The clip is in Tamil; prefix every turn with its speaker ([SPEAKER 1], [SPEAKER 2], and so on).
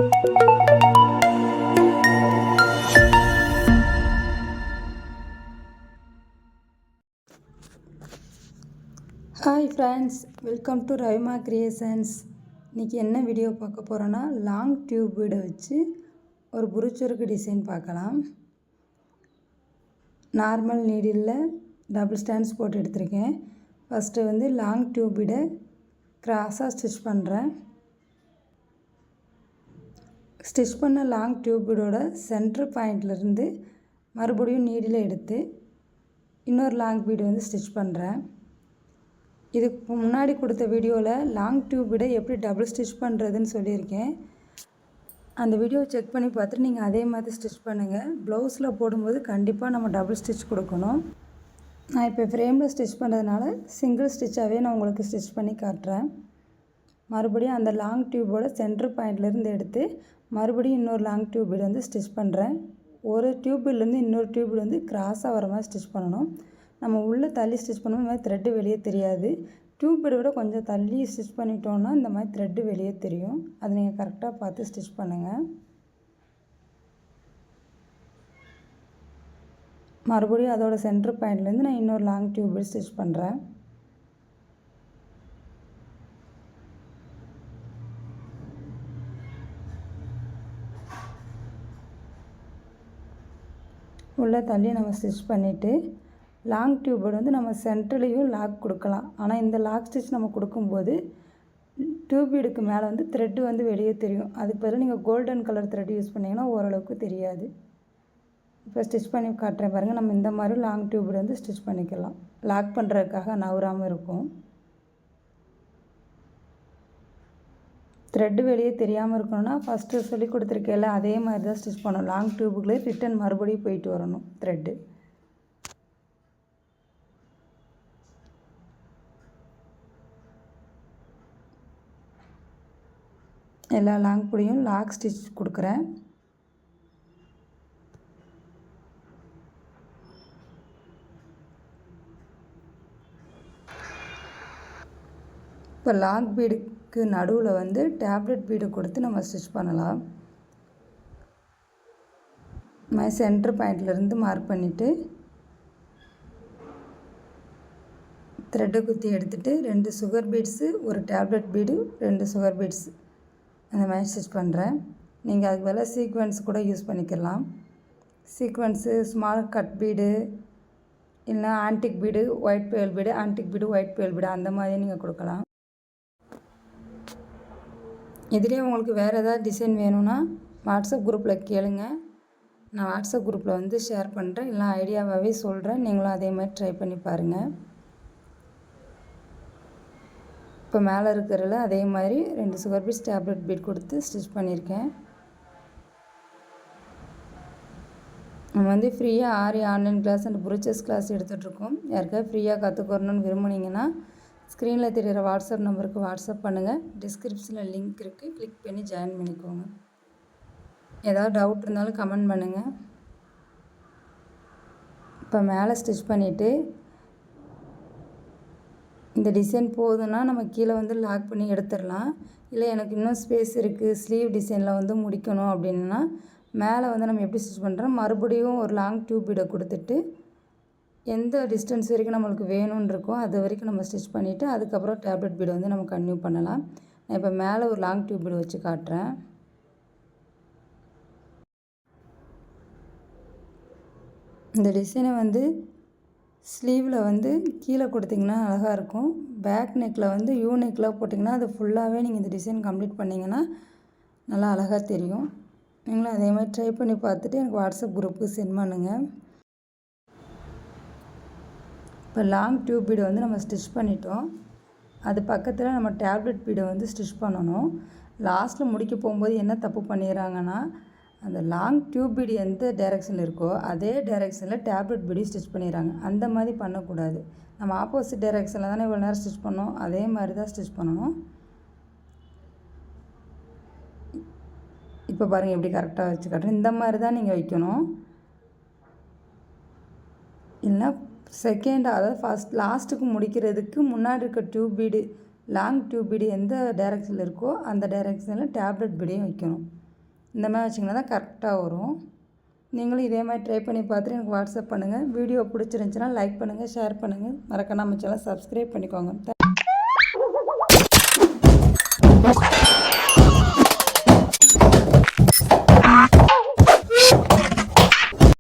[SPEAKER 1] Hi friends, welcome to Ravima creations. இன்றைக்கி என்ன வீடியோ பார்க்க போகிறோன்னா, லாங் டியூப் பீடை வச்சு ஒரு புருச்சொருக்கு டிசைன் பார்க்கலாம். நார்மல் நீடில் டபுள் ஸ்டாண்ட்ஸ் போட்டு எடுத்திருக்கேன். ஃபஸ்ட்டு வந்து லாங் டியூப் பீடை கிராஸாக ஸ்டிச் பண்ணுறேன். ஸ்டிச் பண்ண லாங் டியூப் பீடோட சென்டர் பாயிண்ட்லேருந்து மறுபடியும் நீடில் எடுத்து இன்னொரு லாங் பீடு வந்து ஸ்டிச் பண்ணுறேன். இதுக்கு முன்னாடி கொடுத்த வீடியோவில் லாங் டியூப் பீடை எப்படி டபுள் ஸ்டிச் பண்ணுறதுன்னு சொல்லியிருக்கேன். அந்த வீடியோ செக் பண்ணி பார்த்துட்டு நீங்கள் அதே மாதிரி ஸ்டிச் பண்ணுங்கள். ப்ளவுஸில் போடும்போது கண்டிப்பாக நம்ம டபுள் ஸ்டிச் கொடுக்கணும். நான் இப்போ ஃப்ரேமில் ஸ்டிச் பண்ணுறதுனால சிங்கிள் ஸ்டிச்சாகவே நான் உங்களுக்கு ஸ்டிச் பண்ணி காட்டுறேன். மறுபடியும் அந்த லாங் டியூபோட சென்டர் பாயிண்ட்லேருந்து எடுத்து மறுபடியும் இன்னொரு லாங் டியூப் பீடு வந்து ஸ்டிச் பண்ணுறேன். ஒரு டியூப் பீட்லேருந்து இன்னொரு டியூப் பீடு வந்து கிராஸாக வர மாதிரி ஸ்டிச் பண்ணணும். நம்ம உள்ளே தள்ளி ஸ்டிச் பண்ணும்போது இந்த மாதிரி த்ரெட்டு வெளியே தெரியாது. டியூப் பீடை விட கொஞ்சம் தள்ளி ஸ்டிச் பண்ணிட்டோன்னா இந்த மாதிரி த்ரெட்டு வெளியே தெரியும். அதை நீங்கள் கரெக்டாக பார்த்து ஸ்டிச் பண்ணுங்கள். மறுபடியும் அதோட சென்டர் பாயிண்ட்லேருந்து நான் இன்னொரு லாங் டியூப் பீடு ஸ்டிச் பண்ணுறேன். உள்ளே தள்ளி நம்ம ஸ்டிச் பண்ணிவிட்டு லாங் டியூபோடு வந்து நம்ம சென்டர்லேயும் லாக் கொடுக்கலாம். ஆனால் இந்த லாக் ஸ்டிச் நம்ம கொடுக்கும்போது டியூப் பீடுக்கு மேலே வந்து த்ரெட்டு வந்து வெளியே தெரியும். அதுக்கு பதிலாக நீங்கள் கோல்டன் கலர் த்ரெட் யூஸ் பண்ணிங்கன்னா ஓரளவுக்கு தெரியாது. இப்போ ஸ்டிச் பண்ணி காட்டுறேன் பாருங்கள். நம்ம இந்த மாதிரி லாங் டியூப் பீடு வந்து ஸ்டிச் பண்ணிக்கலாம். லாக் பண்ணுறதுக்காக நவராமல் இருக்கும். த்ரெட்டு வெளியே தெரியாமல் இருக்கணும்னா ஃபஸ்ட்டு சொல்லி கொடுத்துருக்கேன்ல அதே மாதிரி தான் ஸ்டிச் பண்ணணும். லாங் டியூபுக்குள்ளே ரிட்டன் மறுபடியும் போயிட்டு வரணும் த்ரெட்டு. எல்லா லாங் பீடையும் லாக் ஸ்டிச் கொடுக்குறேன். இப்போ லாங் பீடுக்கு நடுவில் வந்து டேப்லெட் பீடு கொடுத்து நம்ம ஸ்டிச் பண்ணலாம். மாதிரி சென்டர் பாயிண்ட்லேருந்து மார்க் பண்ணிவிட்டு த்ரெட்டை குத்தி எடுத்துகிட்டு 2 சுகர் பீட்ஸு, ஒரு டேப்லெட் பீடு, 2 சுகர் பீட்ஸு அந்த மாதிரி ஸ்டிச் பண்ணுறேன். நீங்கள் அதுக்கு பதிலாக சீக்வென்ஸ் கூட யூஸ் பண்ணிக்கலாம். சீக்வென்ஸு, ஸ்மால் கட் பீடு, இல்லைனா ஆன்டிக் பீடு, ஒயிட் பேல் பீடு, ஆன்டிக் பீடு, ஒயிட் பேல் பீடு அந்த மாதிரி நீங்கள் கொடுக்கலாம். இதுலேயே உங்களுக்கு வேறு ஏதாவது டிசைன் வேணும்னா வாட்ஸ்அப் குரூப்பில் கேளுங்க. நான் வாட்ஸ்அப் குரூப்பில் வந்து ஷேர் பண்ணுறேன். இல்லை ஐடியாவாகவே சொல்கிறேன். நீங்களும் அதே மாதிரி ட்ரை பண்ணி பாருங்கள். இப்போ மேலே இருக்கிறதுல அதே மாதிரி 2 சுகர் பீட்ஸ் டேப்லெட் பீட் கொடுத்து ஸ்டிச் பண்ணியிருக்கேன். நம்ம வந்து ஃப்ரீயாக ஆரி ஆன்லைன் கிளாஸ் அண்ட் புருச்சஸ் கிளாஸ் எடுத்துகிட்ருக்கோம். யாருக்காவது ஃப்ரீயாக கற்றுக்கணுன்னு விரும்புனீங்கன்னா ஸ்க்ரீனில் தெரிகிற வாட்ஸ்அப் நம்பருக்கு வாட்ஸ்அப் பண்ணுங்கள். டிஸ்கிரிப்ஷனில் லிங்க் இருக்குது, கிளிக் பண்ணி ஜாயின் பண்ணிக்கோங்க. ஏதாவது டவுட் இருந்தாலும் கமெண்ட் பண்ணுங்கள். இப்போ மேலே ஸ்டிச் பண்ணிவிட்டு இந்த டிசைன் போதுன்னா நம்ம கீழே வந்து லாக் பண்ணி எடுத்துடலாம். இல்லை எனக்கு இன்னும் ஸ்பேஸ் இருக்குது, ஸ்லீவ் டிசைனில் வந்து முடிக்கணும் அப்படின்னா மேலே வந்து நம்ம எப்படி ஸ்டிச் பண்ணுறோம், மறுபடியும் ஒரு லாங் டியூப் பீடை கொடுத்துட்டு எந்த டிஸ்டன்ஸ் வரைக்கும் நம்மளுக்கு வேணும்னு இருக்கோ அது வரைக்கும் நம்ம ஸ்டிச் பண்ணிவிட்டு அதுக்கப்புறம் டேப்லெட் பீடை வந்து நம்ம கன்டினியூ பண்ணலாம். நான் இப்போ மேலே ஒரு லாங் டியூப் பீடு வச்சு காட்டுறேன். இந்த டிசைனை வந்து ஸ்லீவில் வந்து கீழே கொடுத்திங்கன்னா அழகாக இருக்கும். பேக் நெக்கில் வந்து யூ நெக்கில் போட்டிங்கன்னா அது ஃபுல்லாகவே நீங்கள் இந்த டிசைன் கம்ப்ளீட் பண்ணிங்கன்னா நல்லா அழகாக தெரியும். நீங்களும் அதே மாதிரி ட்ரை பண்ணி பார்த்துட்டு எனக்கு வாட்ஸ்அப் குரூப்புக்கு சென்ட் பண்ணுங்கள். இப்போ லாங் டியூப் பீடை வந்து நம்ம ஸ்டிச் பண்ணிட்டோம். அது பக்கத்தில் நம்ம டேப்லெட் பீடை வந்து ஸ்டிச் பண்ணணும். லாஸ்ட்டில் முடிக்க போகும்போது என்ன தப்பு பண்ணிடுறாங்கன்னா அந்த லாங் டியூப் பீடு எந்த டைரெக்ஷனில் இருக்கோ அதே டைரெக்ஷனில் டேப்லெட் பீடி ஸ்டிச் பண்ணிடுறாங்க. அந்த மாதிரி பண்ணக்கூடாது. நம்ம ஆப்போசிட் டைரெக்ஷனில் தானே இவ்வளோ நேரம் ஸ்டிச் பண்ணோம், அதே மாதிரி தான் ஸ்டிச் பண்ணணும். இப்போ பாருங்கள் எப்படி கரெக்டாக வச்சு காட்டுறேன். இந்த மாதிரி தான் நீங்கள் வைக்கணும். இல்லைனா செகண்ட், அதாவது லாஸ்ட்டுக்கு முடிக்கிறதுக்கு முன்னாடி இருக்க tube feed long tube feed எந்த டைரெக்ஷனில் இருக்கோ அந்த டைரெக்ஷனில் டேப்லெட் பீடையும் வைக்கணும். இந்த மாதிரி வச்சிங்கன்னா தான் கரெக்டாக வரும். நீங்களும் இதே மாதிரி ட்ரை பண்ணி பார்த்துட்டு எனக்கு வாட்ஸ்அப் பண்ணுங்கள். வீடியோ பிடிச்சிருந்துச்சின்னா லைக் பண்ணுங்கள், ஷேர் பண்ணுங்கள், மறக்காம நம்ம சேனலை சப்ஸ்கிரைப் பண்ணிக்கோங்க.